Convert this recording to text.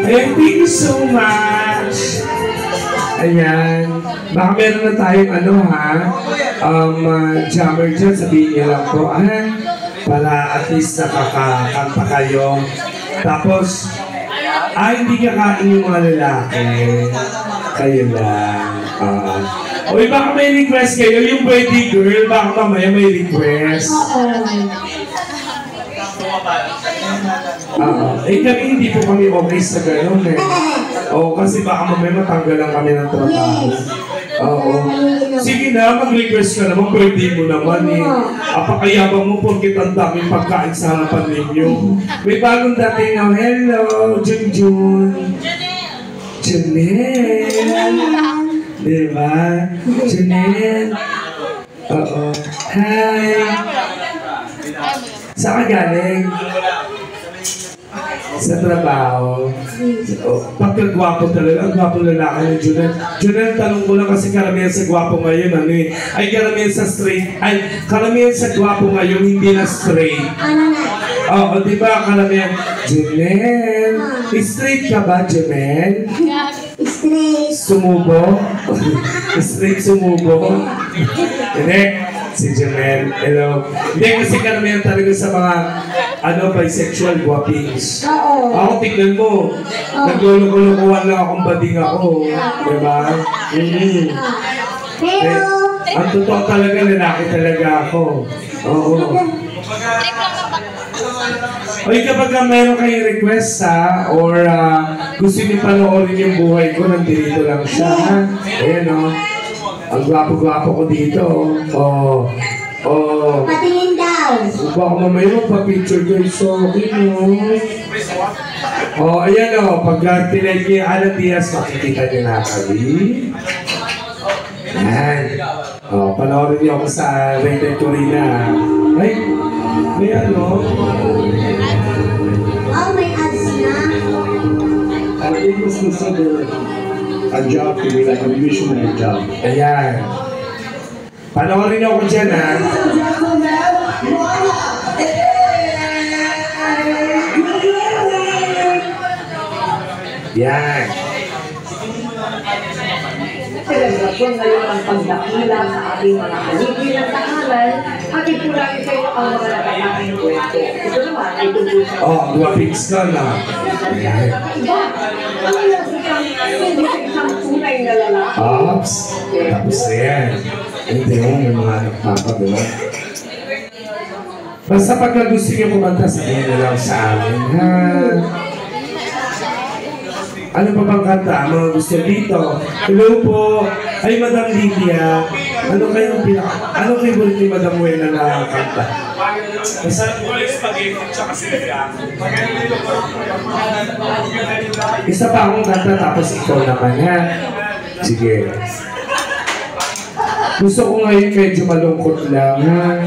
Ayan, thank you so much. Ayan. Baka meron na tayong ano ha, jammer dyan, sabihin niyo lang po, para at least nakakanta kayo. Tapos, hindi kakain yung mga lalaki. Kayo lang. Uy, baka may request kayo, yung birthday girl, baka mamaya may request. Kami hindi po kami okay sa gano'n eh. Kasi baka mamaya matanggalan kami ng trabaho. Sige na, mag-request ka naman, birthday mo naman eh. Apakayabang mo porkit ang daming pagkain sa harapan ninyo. May bagong dating na, hello, Junjun. Junel. Diba? Junel. Hi. Saan ka galing? Sa trabaho. Pagkagwapo talaga, ang gwapo lalaki ni Junel. Junel, tanong ko lang kasi karamihan sa gwapo ngayon, karamihan sa straight, karamihan sa gwapo ngayon, hindi na straight. Di ba, karamihan, Junel, straight ka ba, Junel? Straight. Sumubo? Straight sumubo? Hindi. Si Junel, hello. Hindi kasi karamihan talaga sa mga bisexual guwapings. Ako, tignan mo. Naglulukuhan lang akong bading ako. Diba? Pero, ang totoo talaga, lalaki talaga ako. Kapag meron kayong request or gusto niyo panoorin yung buhay ko, nandito lang siya. Ayan o. Ang gwapo-gwapo ko dito. patingin daw. Baka mamaya magpa-picture kayo sa akin, ayan pag tinag niyo Alan Diaz, makikita niyo na kami. Ayan. Panoorin niyo ako sa Rated Corina. Ay, may may ads na. It was considered a job to me, like a missionary job. Ayan. Panoorin niyo ako dyan, ha? Yan. Selebrasyon ngayon ang pagdakila sa ating mga haligi ng tahanan at ipurami kayo ang mga nakalaking kwento. Ito naman ay tungkol sa... Guwapings ka na. Ano lang hindi sa isang tunay na lalaki? Tapos na yan. Hindi mo, may mga anak papa, diba? Basta pagka gusto niyo kumanta, sabihin na lang sa amin, ha? Ano pa bang kanta? Mga gusto dito. Hello po. Ay, Madam Lydia. Ano kayo favorite ni Madam Wena na kanta? Basta spaghetti tsaka sinigang. Isa pa akong kanta tapos ikaw naman, ha? Sige. Gusto ko ngayon medyo malungkot lang, ha?